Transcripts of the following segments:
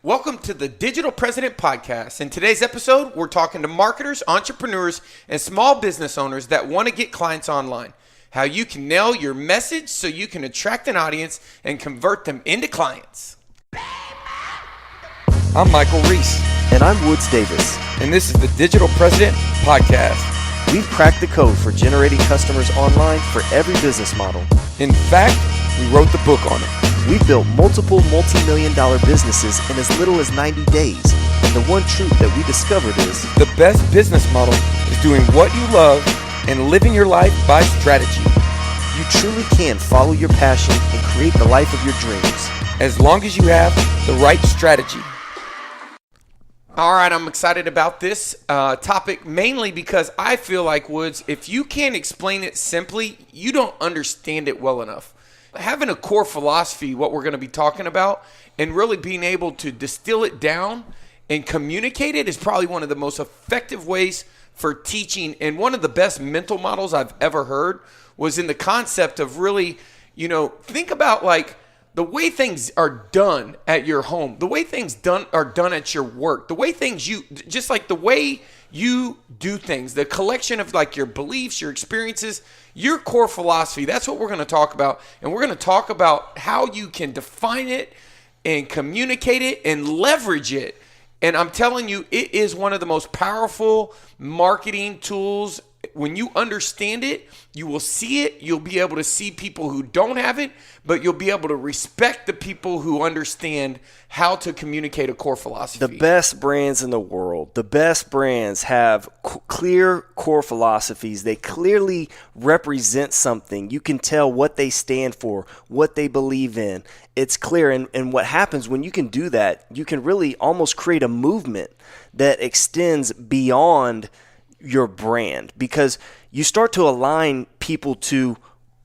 Welcome to the Digital President Podcast. In today's episode, we're talking to marketers, entrepreneurs, and small business owners that want to get clients online. How you can nail your message so you can attract an audience and convert them into clients. I'm Michael Reese. And I'm Woods Davis. And this is the Digital President Podcast. We've cracked the code for generating customers online for every business model. In fact, we wrote the book on it. We've built multiple multi-million-dollar businesses in as little as 90 days. And the one truth that we discovered is the best business model is doing what you love and living your life by strategy. You truly can follow your passion and create the life of your dreams, as long as you have the right strategy. All right, I'm excited about this topic mainly because I feel like, Woods, if you can't explain it simply, you don't understand it well enough. Having a core philosophy, what we're going to be talking about, and really being able to distill it down and communicate it is probably one of the most effective ways for teaching. And one of the best mental models I've ever heard was in the concept of really, think about like the way things are done at your home, the way things are done at your work, the way the way you do things, the collection of like your beliefs, your experiences, your core philosophy. That's what we're going to talk about. And we're going to talk about how you can define it and communicate it and leverage it. And I'm telling you, it is one of the most powerful marketing tools. When you understand it, you will see it. You'll be able to see people who don't have it, but you'll be able to respect the people who understand how to communicate a core philosophy. The best brands in the world, the best brands have clear core philosophies. They clearly represent something. You can tell what they stand for, what they believe in. It's clear. And what happens when you can do that, you can really almost create a movement that extends beyond your brand, because you start to align people to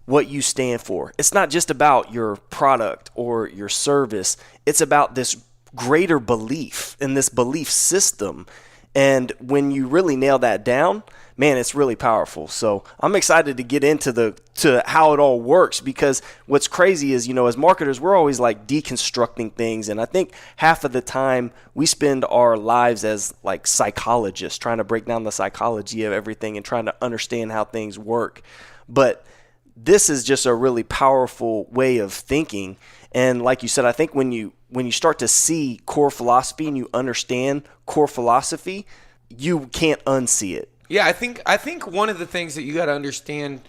what you stand for. It's not just about your product or your service. It's about this greater belief in this belief system. And when you really nail that down, man, it's really powerful. So I'm excited to get into to how it all works, because what's crazy is, as marketers, we're always like deconstructing things. And I think half of the time we spend our lives as like psychologists trying to break down the psychology of everything and trying to understand how things work. But this is just a really powerful way of thinking. And like you said, I think when you start to see core philosophy and you understand core philosophy, you can't unsee it. Yeah, I think one of the things that you got to understand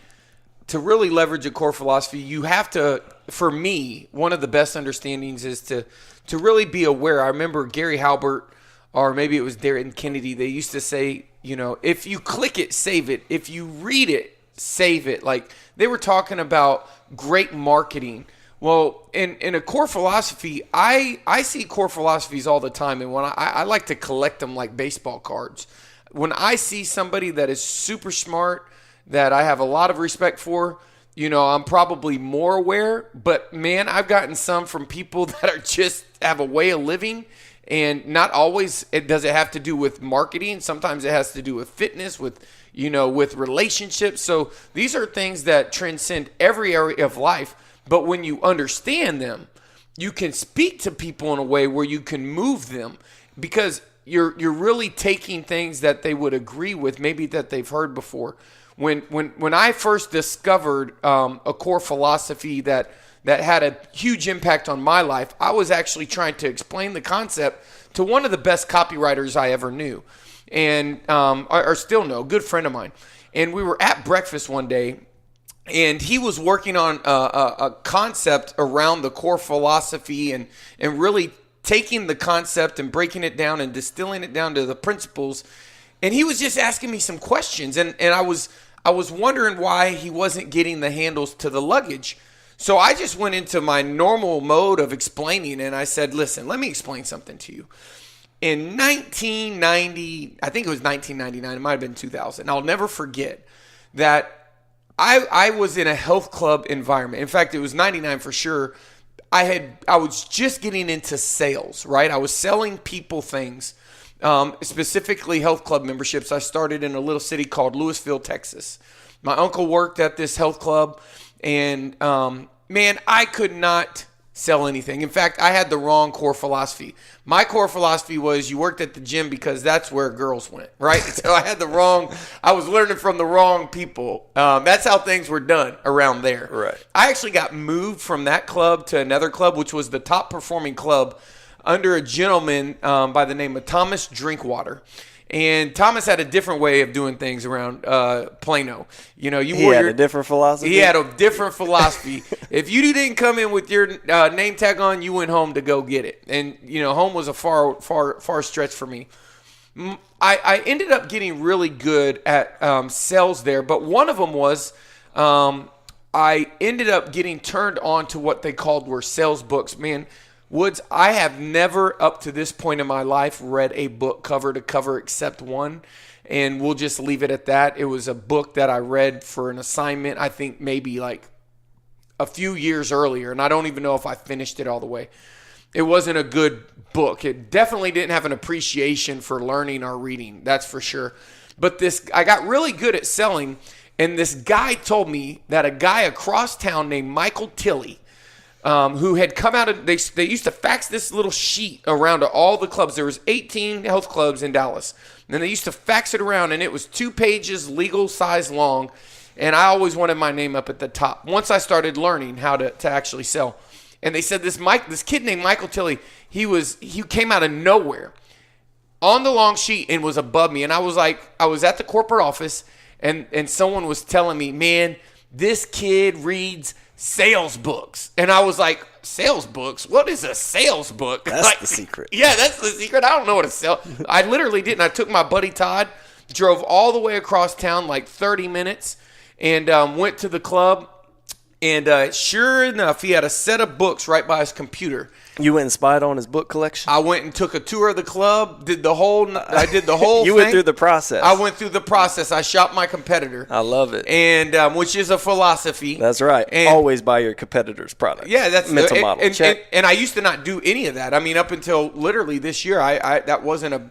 to really leverage a core philosophy, you have to, for me, one of the best understandings is to really be aware. I remember Gary Halbert, or maybe it was Darren Kennedy, they used to say, if you click it, save it. If you read it, save it. Like they were talking about great marketing. Well, in a core philosophy, I see core philosophies all the time, and when I like to collect them like baseball cards. When I see somebody that is super smart, that I have a lot of respect for, I'm probably more aware. But man, I've gotten some from people that are just have a way of living, and not always does it have to do with marketing. Sometimes it has to do with fitness, with relationships. So these are things that transcend every area of life. But when you understand them, you can speak to people in a way where you can move them, because you're really taking things that they would agree with, maybe that they've heard before. When I first discovered a core philosophy that had a huge impact on my life, I was actually trying to explain the concept to one of the best copywriters I ever knew, and or still know, a good friend of mine. And we were at breakfast one day, and he was working on a concept around the core philosophy and really taking the concept and breaking it down and distilling it down to the principles. And he was just asking me some questions. And I was wondering why he wasn't getting the handles to the luggage. So I just went into my normal mode of explaining, and I said, listen, let me explain something to you. In 1990, I think it was 1999, it might have been 2000. I'll never forget that I was in a health club environment. In fact, it was 99 for sure. I was just getting into sales, right? I was selling people things, specifically health club memberships. I started in a little city called Lewisville, Texas. My uncle worked at this health club, and man, I could not sell anything. In fact, I had the wrong core philosophy. My core philosophy was you worked at the gym because that's where girls went, right? So I was learning from the wrong people. That's how things were done around there. Right. I actually got moved from that club to another club, which was the top performing club under a gentleman by the name of Thomas Drinkwater. And Thomas had a different way of doing things around Plano. You know, He had a different philosophy? He had a different philosophy. If you didn't come in with your name tag on, you went home to go get it. And, you know, home was a far stretch for me. I ended up getting really good at sales there, but one of them was I ended up getting turned on to what they were sales books. Man, Woods, I have never up to this point in my life read a book cover to cover except one, and we'll just leave it at that. It was a book that I read for an assignment, I think maybe like a few years earlier, and I don't even know if I finished it all the way. It wasn't a good book. It definitely didn't have an appreciation for learning or reading, that's for sure. But I got really good at selling, and this guy told me that a guy across town named Michael Tilley, who had come out of, they used to fax this little sheet around to all the clubs. There was 18 health clubs in Dallas. And they used to fax it around, and it was 2 pages, legal size long. And I always wanted my name up at the top once I started learning how to actually sell. And they said this kid named Michael Tilley, he came out of nowhere on the long sheet and was above me. And I was at the corporate office, and someone was telling me, man, this kid reads sales books. And I was like, sales books? What is a sales book? That's the secret. Yeah, that's the secret. I don't know what a sell. I literally didn't. I took my buddy Todd, drove all the way across town, like 30 minutes, and went to the club. And sure enough, he had a set of books right by his computer. You went and spied on his book collection? I went and took a tour of the club, I did the whole You thing. went through the process. I went through the process. I shopped my competitor. I love it. And which is a philosophy. That's right. And always buy your competitor's product. Yeah, that's mental model. Check. And I used to not do any of that. I mean, up until literally this year, I that wasn't a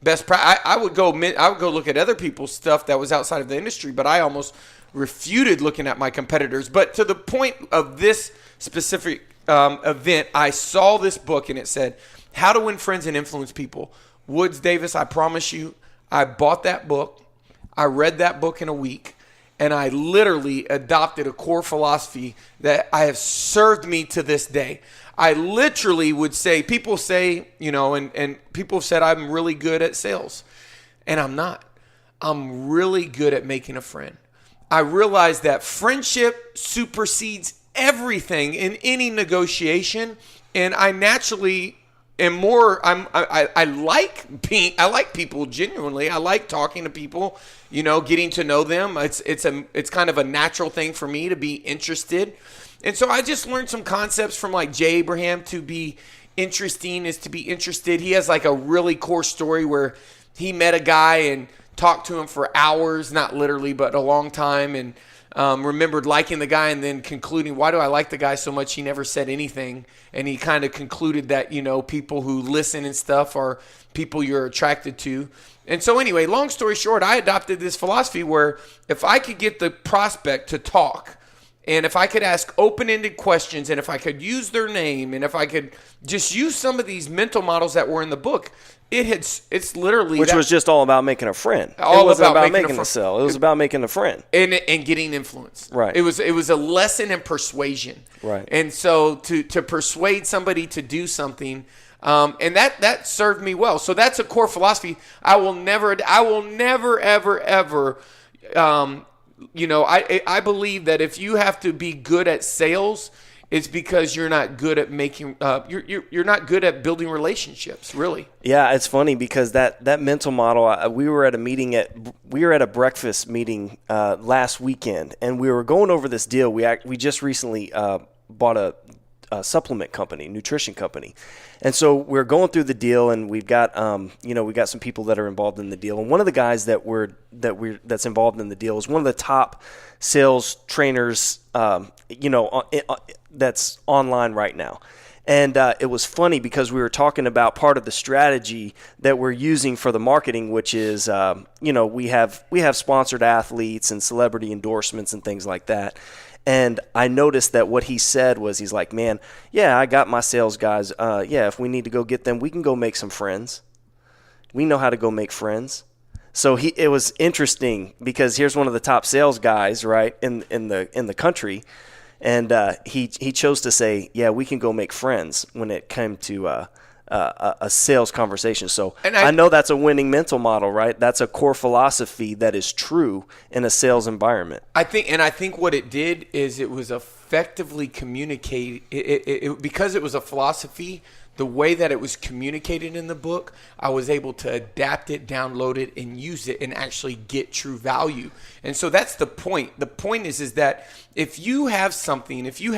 best practice. I would go look at other people's stuff that was outside of the industry, but I almost refuted looking at my competitors. But to the point of this specific event, I saw this book and it said, How to Win Friends and Influence People. Woods Davis, I promise you, I bought that book. I read that book in a week, and I literally adopted a core philosophy that I have served me to this day. I literally would say, people say, you know, and people have said I'm really good at sales, and I'm not. I'm really good at making a friend. I realize that friendship supersedes everything in any negotiation, and I naturally am more. I like people genuinely. I like talking to people, you know, getting to know them. It's kind of a natural thing for me to be interested, and so I just learned some concepts from like Jay Abraham. To be interesting is to be interested. He has like a really core story where he met a guy and talked to him for hours, not literally, but a long time, and remembered liking the guy and then concluding, why do I like the guy so much? He never said anything. And he kind of concluded that, you know, people who listen and stuff are people you're attracted to. And so anyway, long story short, I adopted this philosophy where if I could get the prospect to talk, and if I could ask open-ended questions, and if I could use their name, and if I could just use some of these mental models that were in the book, it's literally which was just all about making a friend. It wasn't about making a sell. It was about making a friend and getting influence. Right. It was a lesson in persuasion. Right. And so to persuade somebody to do something, and that served me well. So that's a core philosophy. I will never ever. You know, I believe that if you have to be good at sales, it's because you're not good at making you're not good at building relationships, really. Yeah, it's funny because that mental model. We were at a breakfast meeting last weekend, and we were going over this deal. We just recently bought a supplement company, nutrition company, and so we're going through the deal, and we've got we got some people that are involved in the deal, and one of the guys that's involved in the deal is one of the top sales trainers, that's online right now. And it was funny because we were talking about part of the strategy that we're using for the marketing, which is, we have sponsored athletes and celebrity endorsements and things like that. And I noticed that what he said was, he's like, man, yeah, I got my sales guys. Yeah, if we need to go get them, we can go make some friends. We know how to go make friends. So it was interesting because here's one of the top sales guys, right, in the country, and he chose to say, yeah, we can go make friends when it came to a sales conversation. So I know that's a winning mental model, right? That's a core philosophy that is true in a sales environment. I think what it did is it was effectively communicated. Because it was a philosophy, the way that it was communicated in the book, I was able to adapt it, download it, and use it and actually get true value. And so that's the point. The point is that if you have something, if you're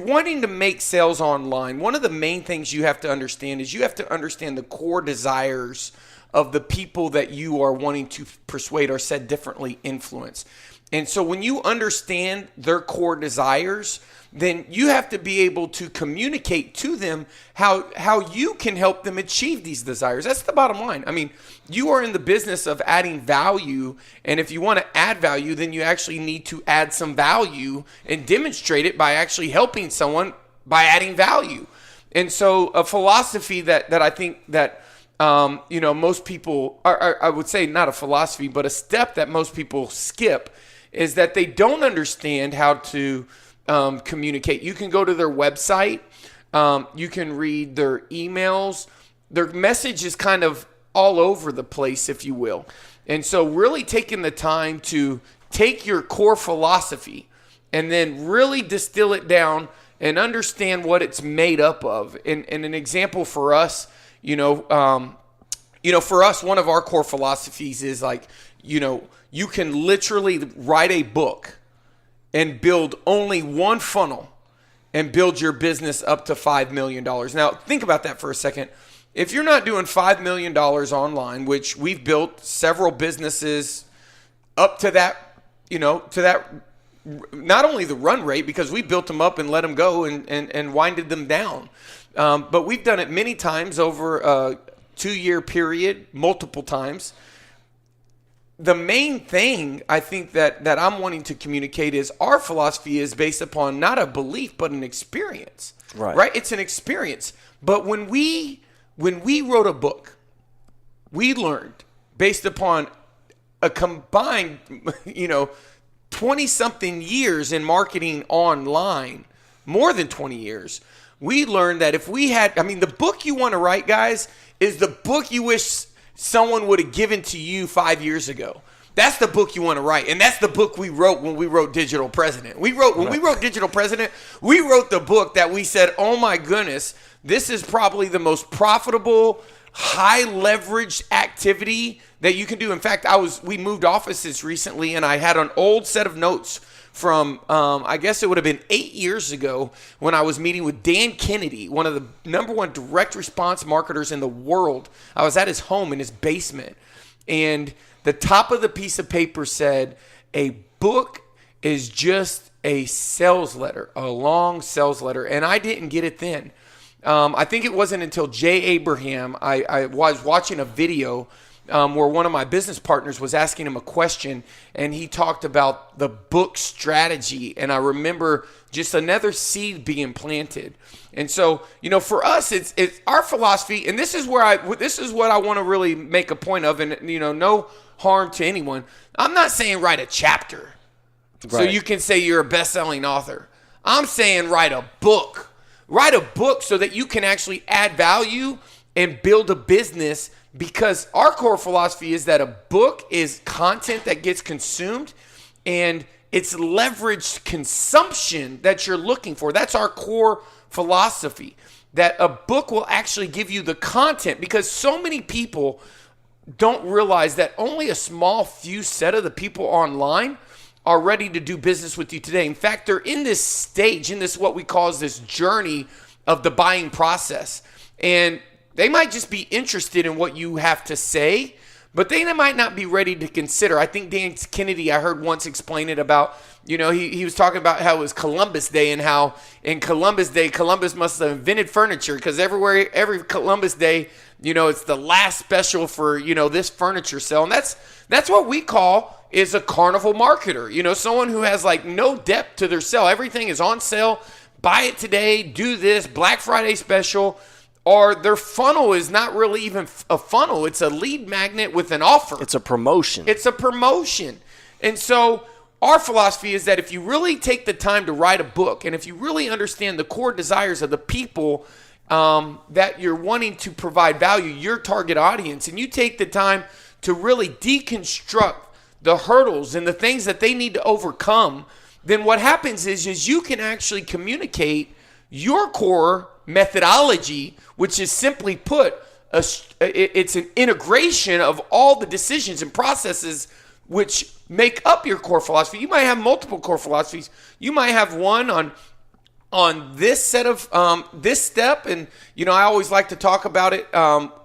wanting to make sales online, one of the main things you have to understand is you have to understand the core desires of the people that you are wanting to persuade, or said differently, influence. And so when you understand their core desires, then you have to be able to communicate to them how you can help them achieve these desires. That's the bottom line. I mean, you are in the business of adding value, and if you want to add value, then you actually need to add some value and demonstrate it by actually helping someone by adding value. And so a philosophy that I think that most people are, I would say not a philosophy, but a step that most people skip is that they don't understand how to communicate. You can go to their website. You can read their emails. Their message is kind of all over the place, if you will. And so really taking the time to take your core philosophy and then really distill it down and understand what it's made up of. And an example for us, for us, one of our core philosophies is like, you can literally write a book and build only one funnel and build your business up to $5 million. Now, think about that for a second. If you're not doing $5 million online, which we've built several businesses up to that, not only the run rate, because we built them up and let them go and winded them down. But we've done it many times over a 2-year period, multiple times. The main thing I think that I'm wanting to communicate is our philosophy is based upon not a belief, but an experience. Right? It's an experience. But when we wrote a book, we learned based upon a combined, 20-something years in marketing online, more than 20 years, we learned that if we had, the book you want to write, guys, is the book you wish someone would have given to you 5 years ago. That's the book you want to write. And that's the book we wrote when we wrote Digital President. When we wrote Digital President, we wrote the book that we said, oh my goodness, this is probably the most profitable, high leveraged activity that you can do. In fact, we moved offices recently, and I had an old set of notes from, I guess it would have been 8 years ago, when I was meeting with Dan Kennedy, one of the number one direct response marketers in the world. I was at his home in his basement, and the top of the piece of paper said, a book is just a sales letter, a long sales letter. And I didn't get it then. I think it wasn't until Jay Abraham, I was watching a video where one of my business partners was asking him a question, and he talked about the book strategy. And I remember just another seed being planted. And so, for us, it's our philosophy, and this is what I want to really make a point of, and no harm to anyone. I'm not saying write a chapter so you can say you're a best-selling author. I'm saying write a book. Write a book so that you can actually add value and build a business, because our core philosophy is that a book is content that gets consumed, and it's leveraged consumption that you're looking for. That's our core philosophy, that a book will actually give you the content, because so many people don't realize that only a small few set of the people online are ready to do business with you today. In fact, they're in this stage, in this what we call this journey of the buying process. And they might just be interested in what you have to say, but they might not be ready to consider. I think Dan Kennedy, I heard once explain it about, he was talking about how it was Columbus Day and how in Columbus Day, Columbus must have invented furniture because every Columbus Day, it's the last special for, this furniture sale. And that's what we call is a carnival marketer, someone who has like no depth to their sale. Everything is on sale. Buy it today, do this, Black Friday special. Or their funnel is not really even a funnel. It's a lead magnet with an offer. It's a promotion. It's a promotion. And so our philosophy is that if you really take the time to write a book and if you really understand the core desires of the people that you're wanting to provide value, your target audience, and you take the time to really deconstruct the hurdles and the things that they need to overcome, then what happens is you can actually communicate your core methodology, which is simply put, it's an integration of all the decisions and processes which make up your core philosophy. You might have multiple core philosophies. You might have one on this set of this step, and I always like to talk about it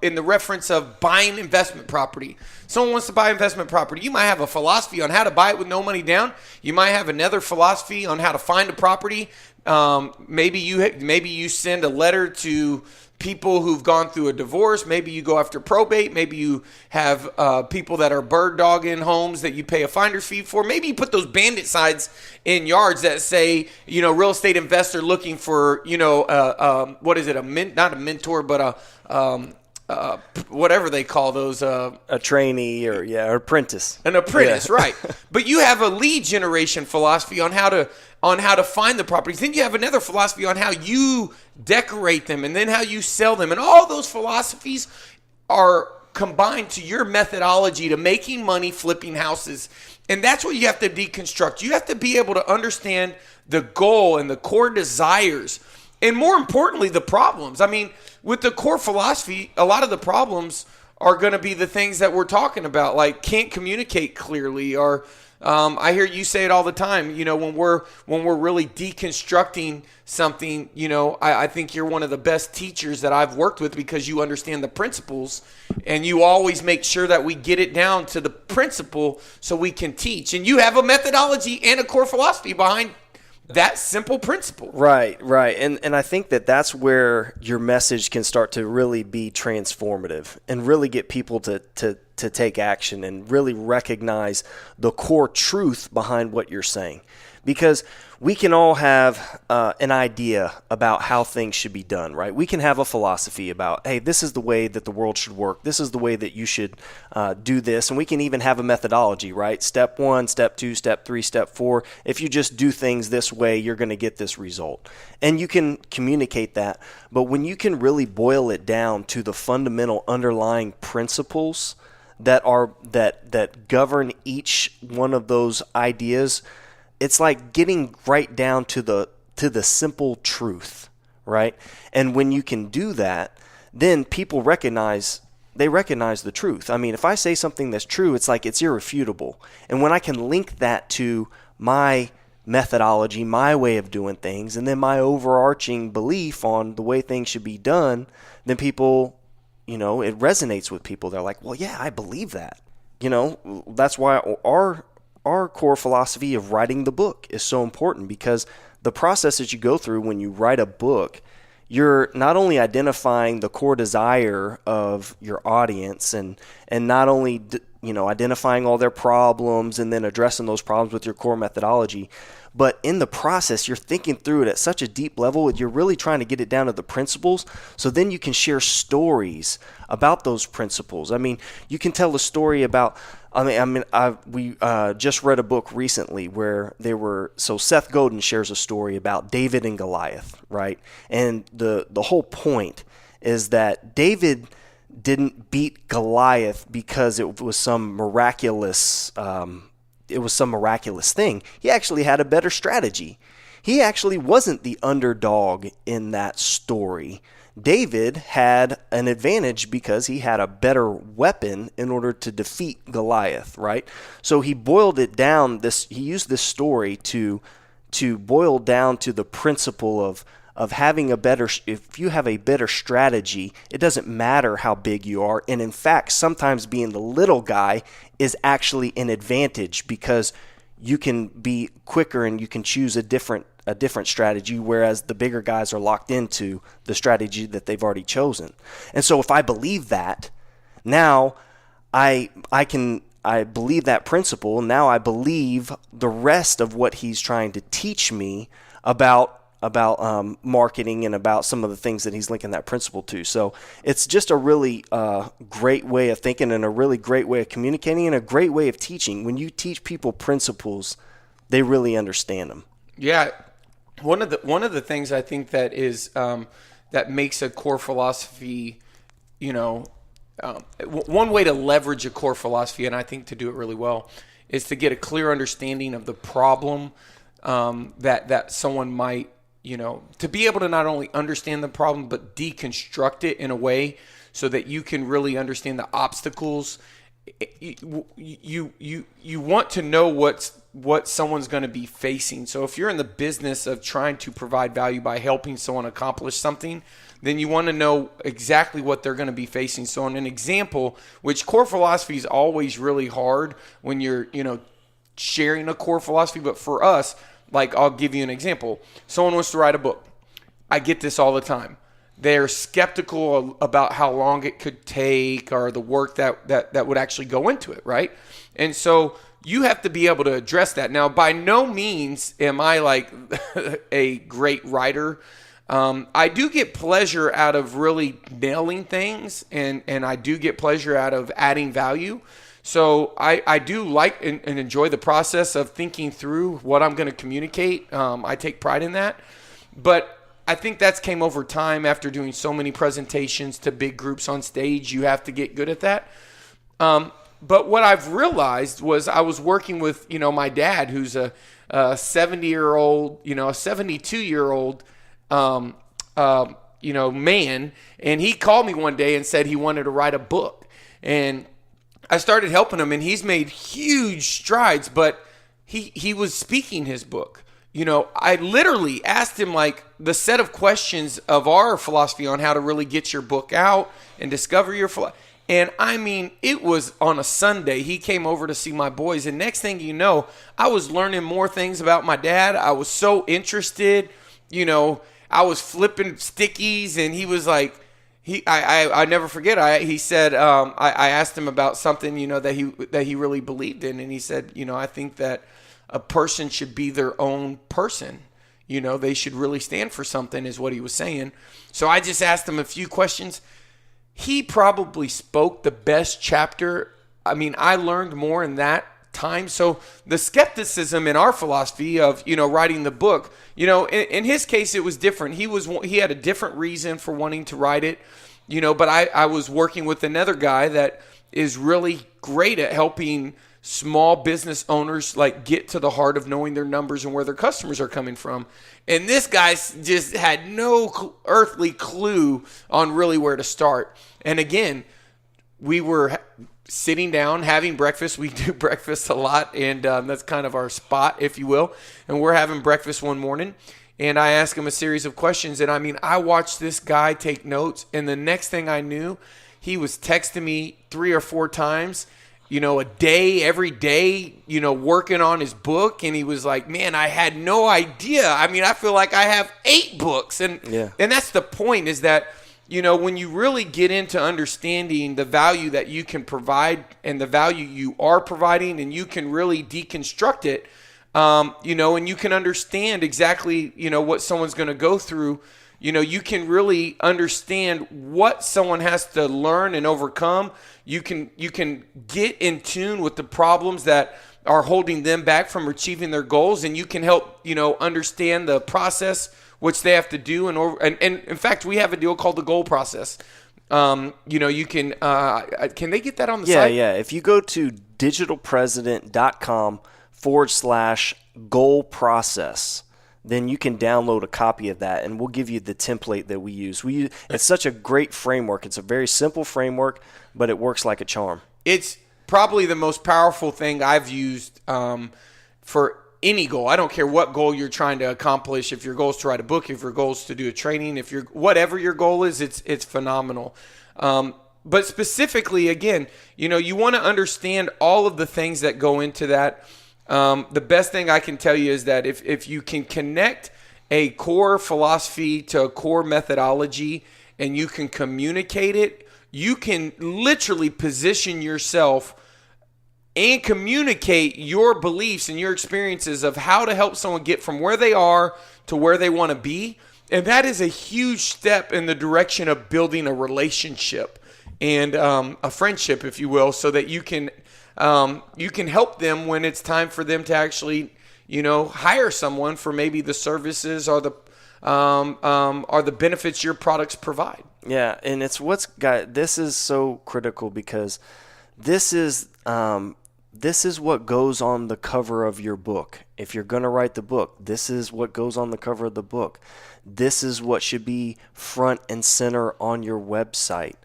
in the reference of buying investment property. Someone wants to buy investment property. You might have a philosophy on how to buy it with no money down. You might have another philosophy on how to find a property. Maybe you send a letter to people who've gone through a divorce. Maybe you go after probate. Maybe you have people that are bird dogging homes that you pay a finder's fee for. Maybe you put those bandit signs in yards that say, real estate investor looking for, what is it? Not a mentor, but whatever they call those. A trainee or apprentice. An apprentice, yeah. Right. But you have a lead generation philosophy on how to find the properties. Then you have another philosophy on how you decorate them and then how you sell them. And all those philosophies are combined to your methodology to making money flipping houses. And that's what you have to deconstruct. You have to be able to understand the goal and the core desires and, more importantly, the problems. I mean, with the core philosophy, a lot of the problems are going to be the things that we're talking about, like can't communicate clearly, or I hear you say it all the time. When we're really deconstructing something, I think you're one of the best teachers that I've worked with because you understand the principles, and you always make sure that we get it down to the principle so we can teach. And you have a methodology and a core philosophy behind that simple principle. Right. And I think that's where your message can start to really be transformative and really get people to take action and really recognize the core truth behind what you're saying. Because we can all have an idea about how things should be done, right? We can have a philosophy about, hey, this is the way that the world should work. This is the way that you should do this. And we can even have a methodology, right? Step 1, step 2, step 3, step 4. If you just do things this way, you're going to get this result. And you can communicate that. But when you can really boil it down to the fundamental underlying principles that govern each one of those ideas, it's like getting right down to the simple truth, right? And when you can do that, then people recognize the truth. I mean, if I say something that's true, it's like it's irrefutable. And when I can link that to my methodology, my way of doing things, and then my overarching belief on the way things should be done, then people, it resonates with people. They're like, well, yeah, I believe that. That's why our core philosophy of writing the book is so important, because the process that you go through when you write a book, you're not only identifying the core desire of your audience and not only identifying all their problems and then addressing those problems with your core methodology, but in the process, you're thinking through it at such a deep level. You're really trying to get it down to the principles. So then you can share stories about those principles. I mean, you can tell a story about, we just read a book recently where Seth Godin shares a story about David and Goliath, right? And the whole point is that David didn't beat Goliath because it was some miraculous thing. He actually had a better strategy. He actually wasn't the underdog in that story. David had an advantage because he had a better weapon in order to defeat Goliath, right? So he boiled it down. He used this story to boil down to the principle of having if you have a better strategy, it doesn't matter how big you are. And in fact, sometimes being the little guy is actually an advantage because you can be quicker and you can choose a different strategy, whereas the bigger guys are locked into the strategy that they've already chosen. And so if I believe that, now I believe that principle. Now I believe the rest of what he's trying to teach me about marketing and about some of the things that he's linking that principle to. So it's just a really great way of thinking and a really great way of communicating and a great way of teaching. When you teach people principles, they really understand them. Yeah. One of the things I think that is that makes a core philosophy, one way to leverage a core philosophy, and I think to do it really well, is to get a clear understanding of the problem that someone might, to be able to not only understand the problem, but deconstruct it in a way so that you can really understand the obstacles. You want to know what someone's going to be facing. So if you're in the business of trying to provide value by helping someone accomplish something, then you want to know exactly what they're going to be facing. So in an example, which core philosophy is always really hard when you're, sharing a core philosophy, but for us, like I'll give you an example. Someone wants to write a book. I get this all the time. They're skeptical about how long it could take or the work that would actually go into it, right? And so you have to be able to address that. Now, by no means am I like a great writer. I do get pleasure out of really nailing things, and I do get pleasure out of adding value. So I do like and enjoy the process of thinking through what I'm going to communicate. I take pride in that. But I think that's came over time after doing so many presentations to big groups on stage. You have to get good at that. But what I've realized was I was working with, my dad, who's a 70-year-old, a 72-year-old, man. And he called me one day and said he wanted to write a book. And I started helping him, and he's made huge strides, but he was speaking his book. I literally asked him like the set of questions of our philosophy on how to really get your book out and discover your philosophy. And I mean, it was on a Sunday. He came over to see my boys, and next thing you know, I was learning more things about my dad. I was so interested. I was flipping stickies, and he was like, I never forget. He said, I asked him about something, that he really believed in, and he said, I think that a person should be their own person. They should really stand for something, is what he was saying. So I just asked him a few questions. He probably spoke the best chapter. I mean, I learned more in that time. So the skepticism in our philosophy of, writing the book, in his case, it was different. He had a different reason for wanting to write it, but I was working with another guy that is really great at helping small business owners like get to the heart of knowing their numbers and where their customers are coming from. And this guy just had no earthly clue on really where to start. And again, we were sitting down, having breakfast. We do breakfast a lot, and that's kind of our spot, if you will. And we're having breakfast one morning, and I asked him a series of questions. And I mean, I watched this guy take notes, and the next thing I knew, he was texting me 3 or 4 times, a day, every day, working on his book. And he was like, man, I had no idea. I mean, I feel like I have 8 books. And that's the point, is that, when you really get into understanding the value that you can provide and the value you are providing, and you can really deconstruct it, and you can understand exactly, what someone's going to go through, you can really understand what someone has to learn and overcome. You can get in tune with the problems that are holding them back from achieving their goals, and you can help, understand the process which they have to do. And in fact, we have a deal called the goal process. You can they get that on the site? Yeah. If you go to digitalpresident.com/goal process, then you can download a copy of that, and we'll give you the template that we use. It's such a great framework. It's a very simple framework, but it works like a charm. It's probably the most powerful thing I've used for any goal. I don't care what goal you're trying to accomplish. If your goal is to write a book, if your goal is to do a training, whatever your goal is, it's phenomenal. But specifically, again, you want to understand all of the things that go into that. The best thing I can tell you is that if you can connect a core philosophy to a core methodology and you can communicate it, you can literally position yourself and communicate your beliefs and your experiences of how to help someone get from where they are to where they want to be. And that is a huge step in the direction of building a relationship and a friendship, if you will, so that you can help them when it's time for them to actually, hire someone for maybe the services or the benefits your products provide. Yeah, and this is so critical because this is what goes on the cover of your book. If you're going to write the book, this is what goes on the cover of the book. This is what should be front and center on your website.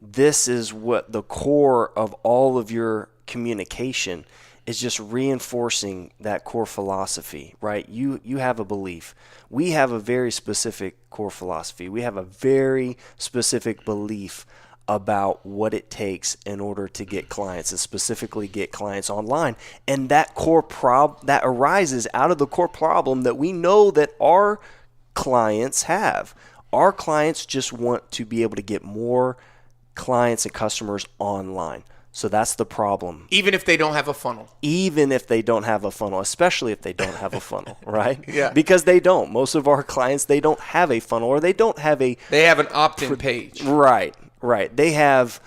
This is what the core of all of your communication is, just reinforcing that core philosophy, right? You have a belief. We have a very specific core philosophy. We have a very specific belief about what it takes in order to get clients, and specifically get clients online. And that core that arises out of the core problem that we know that our clients have. Our clients just want to be able to get more clients and customers online. So that's the problem. Even if they don't have a funnel. Even if they don't have a funnel, especially if they don't have a funnel, right? Yeah. Because they don't. Most of our clients, they don't have a funnel, or they don't have a... They have an opt-in page. Right. They have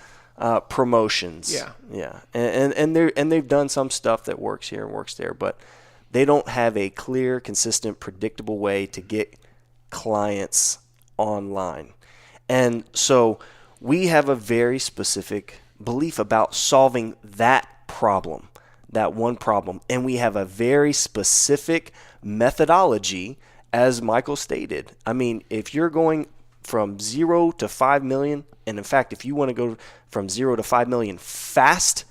promotions. Yeah. Yeah. And they've done some stuff that works here and works there, but they don't have a clear, consistent, predictable way to get clients online. And so we have a very specific belief about solving that problem, that one problem. And we have a very specific methodology, as Michael stated. I mean, if you're going from 0 to 5 million, and in fact, if you want to go from 0 to 5 million fast,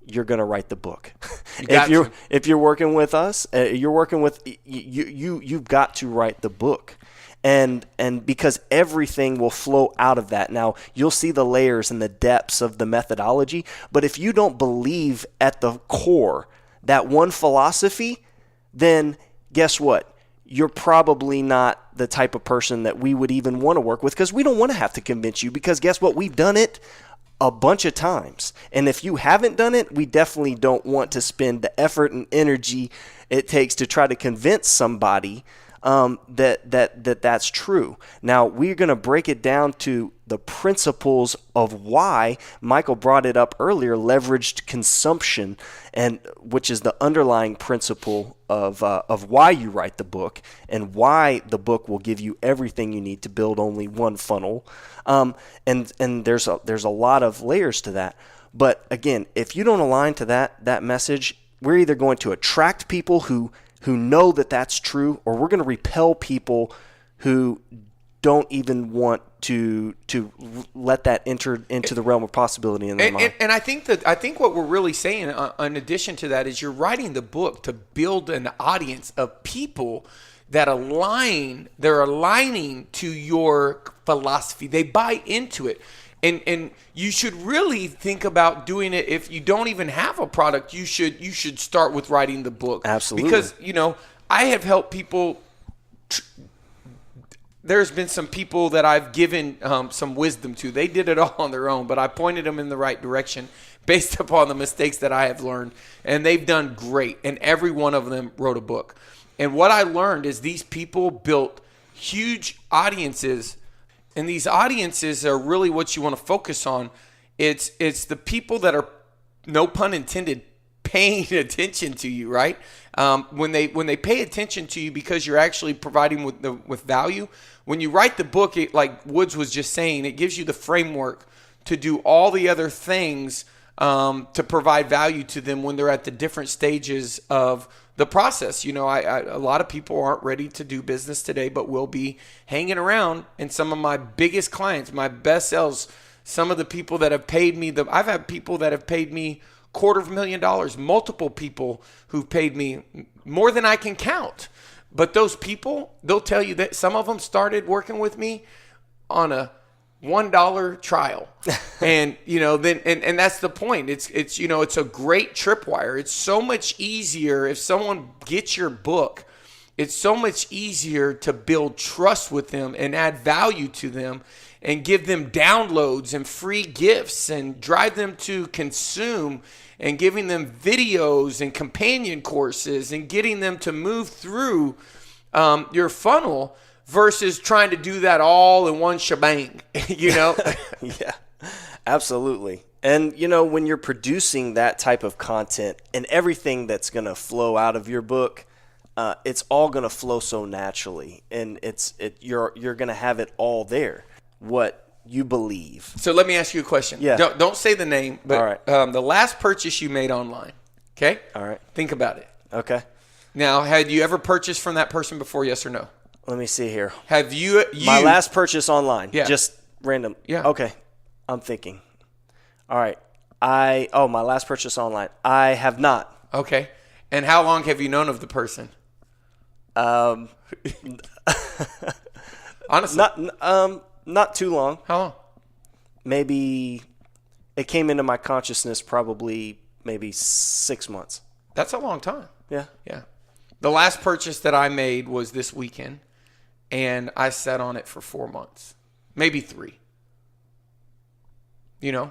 you're going to write the book. If you're working with us, you've got to write the book. And because everything will flow out of that. Now, you'll see the layers and the depths of the methodology, but if you don't believe at the core that one philosophy, then guess what? You're probably not the type of person that we would even want to work with, because we don't want to have to convince you, because guess what? We've done it a bunch of times. And if you haven't done it, we definitely don't want to spend the effort and energy it takes to try to convince somebody that's true. Now, we're going to break it down to the principles of why Michael brought it up earlier, leveraged consumption, and which is the underlying principle of why you write the book and why the book will give you everything you need to build only one funnel. And there's a lot of layers to that. But again, if you don't align to that message, we're either going to attract people who know that that's true, or we're going to repel people who don't even want to let that enter into the realm of possibility in their mind. And I think what we're really saying, in addition to that, is you're writing the book to build an audience of people that they're aligning to your philosophy. They buy into it. And you should really think about doing it. If you don't even have a product, you should start with writing the book. Absolutely. Because, I have helped people. There's been some people that I've given some wisdom to. They did it all on their own, but I pointed them in the right direction based upon the mistakes that I have learned. And they've done great. And every one of them wrote a book. And what I learned is these people built huge audiences. And these audiences are really what you want to focus on. It's the people that are, no pun intended, paying attention to you, right? When they pay attention to you because you're actually providing with value. When you write the book, like Woods was just saying, it gives you the framework to do all the other things to provide value to them when they're at the different stages of the process. A lot of people aren't ready to do business today, but will be hanging around. And some of my biggest clients, my best sales, some of the people that have paid me, I've had people that have paid me $250,000, multiple people who've paid me more than I can count. But those people, they'll tell you that some of them started working with me on a $1 trial. And, then, and that's the point. It's a great tripwire. It's so much easier if someone gets your book. It's so much easier to build trust with them and add value to them and give them downloads and free gifts and drive them to consume and giving them videos and companion courses and getting them to move through your funnel versus trying to do that all in one shebang, Yeah, absolutely. And, when you're producing that type of content and everything that's going to flow out of your book, it's all going to flow so naturally, and you're going to have it all there, what you believe. So let me ask you a question. Yeah. Don't say the name, but all right. The last purchase you made online, okay? All right. Think about it. Okay. Now, had you ever purchased from that person before, yes or no? Let me see here. Have you My last purchase online. Yeah. Just random. Yeah. Okay. I'm thinking. All right. My last purchase online. I have not. Okay. And how long have you known of the person? Honestly. Not too long. How long? Maybe it came into my consciousness probably maybe 6 months. That's a long time. Yeah. Yeah. The last purchase that I made was this weekend, and I sat on it for 4 months, maybe 3. Yeah.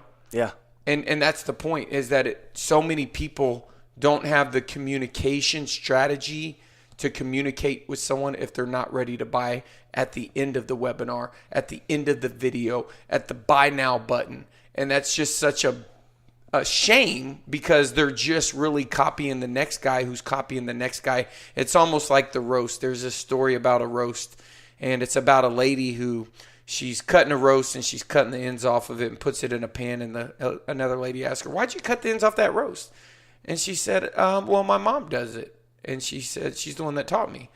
And that's the point, is that so many people don't have the communication strategy to communicate with someone if they're not ready to buy at the end of the webinar, at the end of the video, at the buy now button. And that's just such a shame, because they're just really copying the next guy who's copying the next guy. It's almost like the roast. There's a story about a roast, and it's about a lady who she's cutting a roast and she's cutting the ends off of it and puts it in a pan. And another lady asked her, "Why'd you cut the ends off that roast?" And she said, well, my mom does it. And she said, she's the one that taught me.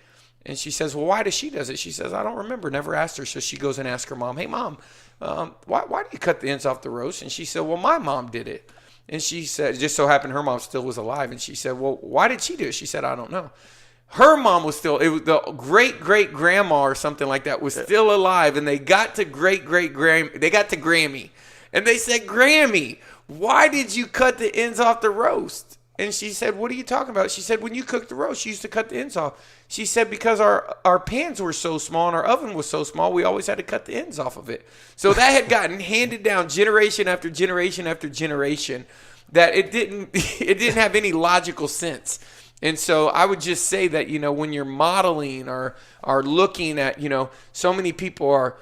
And she says, well, why does she does it? She says, I don't remember, never asked her. So she goes and asks her mom, hey, Mom, why do you cut the ends off the roast? And she said, well, my mom did it. And she said, it just so happened her mom still was alive. And she said, well, why did she do it? She said, I don't know. Her mom was still, it was the great-great-grandma or something like that was still alive. And they got to Grammy. And they said, Grammy, why did you cut the ends off the roast? And she said, what are you talking about? She said, when you cooked the roast, you used to cut the ends off. She said, because our pans were so small and our oven was so small, we always had to cut the ends off of it. So that had gotten handed down generation after generation after generation, that it didn't have any logical sense. And so I would just say that, when you're modeling or looking at, so many people are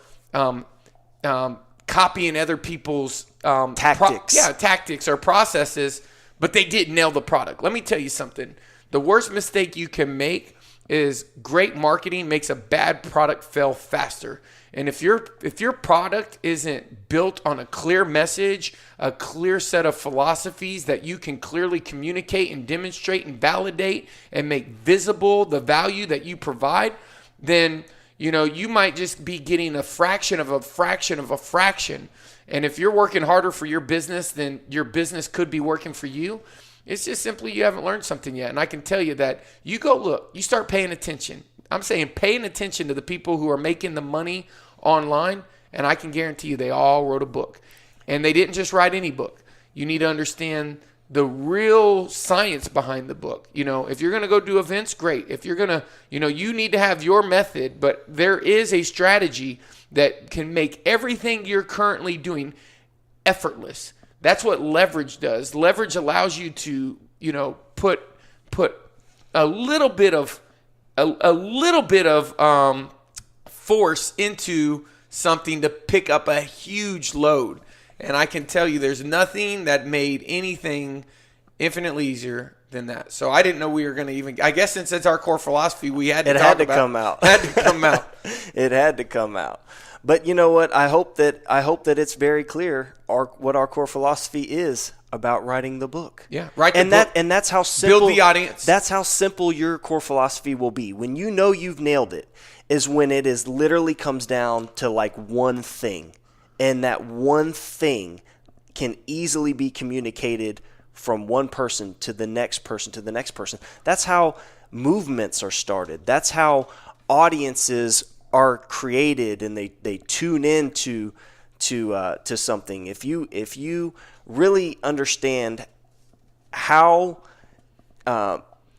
copying other people's tactics. Tactics or processes, but they didn't nail the product. Let me tell you something. The worst mistake you can make is great marketing makes a bad product fail faster. And if your product isn't built on a clear message, a clear set of philosophies that you can clearly communicate and demonstrate and validate and make visible the value that you provide, then you might just be getting a fraction of a fraction of a fraction. And if you're working harder for your business than your business could be working for you, it's just simply you haven't learned something yet. And I can tell you that you go look, you start paying attention. I'm saying paying attention to the people who are making the money online, and I can guarantee you they all wrote a book. And they didn't just write any book. You need to understand the real science behind the book. If you're going to go do events, great. If you're going to, you need to have your method, but there is a strategy that can make everything you're currently doing effortless. That's what leverage does. Leverage allows you to, put a little bit of force into something to pick up a huge load. And I can tell you there's nothing that made anything infinitely easier than that. So I didn't know we were going to even, I guess since it's our core philosophy, we had to It talk had to about come out. It had to come out. It had to come out. But you know what? I hope that it's very clear what our core philosophy is about writing the book. Yeah, write the book. And that's how simple. Build the audience. That's how simple your core philosophy will be. When you know you've nailed it, is when it is literally comes down to like one thing, and that one thing can easily be communicated from one person to the next person to the next person. That's how movements are started. That's how audiences are created, and they tune into to something. If you really understand how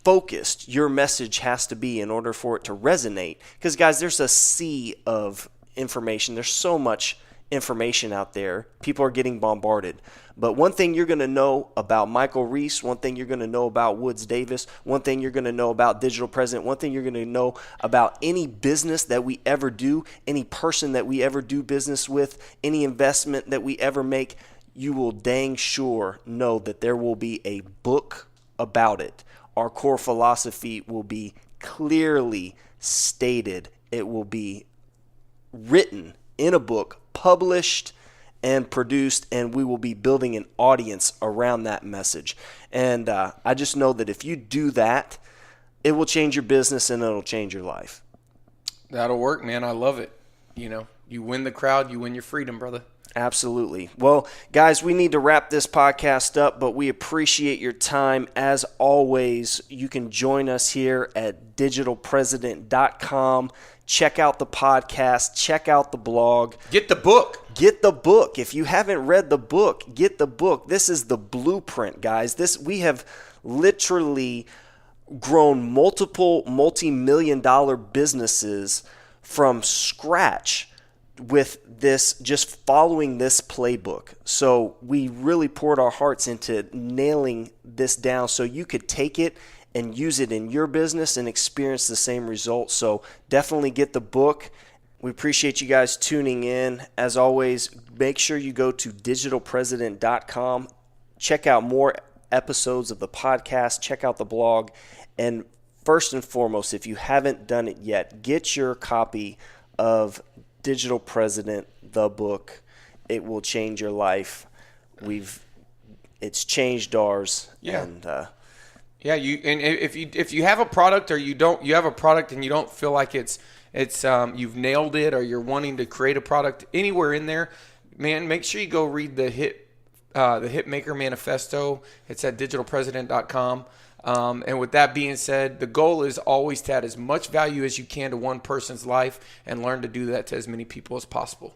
focused your message has to be in order for it to resonate, because guys, there's a sea of information. There's so much information out there. People are getting bombarded. But one thing you're going to know about Michael Reese, one thing you're going to know about Woods Davis, one thing you're going to know about Digital President, one thing you're going to know about any business that we ever do, any person that we ever do business with, any investment that we ever make, you will dang sure know that there will be a book about it. Our core philosophy will be clearly stated. It will be written in a book, published and produced, and we will be building an audience around that message. And I just know that if you do that, it will change your business and it'll change your life. That'll work, man. I love it. You win the crowd, you win your freedom, brother. Absolutely. Well, guys, we need to wrap this podcast up, but we appreciate your time. As always, you can join us here at digitalpresident.com. Check out the podcast. Check out the blog. Get the book. Get the book. If you haven't read the book, get the book. This is the blueprint, guys. We have literally grown multiple multi-million-dollar businesses from scratch with this, just following this playbook. So we really poured our hearts into nailing this down so you could take it and use it in your business and experience the same results. So definitely get the book. We appreciate you guys tuning in. As always, make sure you go to digitalpresident.com. Check out more episodes of the podcast. Check out the blog. And first and foremost, if you haven't done it yet, get your copy of Digital President, the book. It will change your life. It's changed ours. Yeah. And if you have a product, or you have a product and you don't feel like it's you've nailed it, or you're wanting to create a product anywhere in there, man, make sure you go read the Hitmaker Manifesto. It's at digitalpresident.com. And with that being said, the goal is always to add as much value as you can to one person's life and learn to do that to as many people as possible.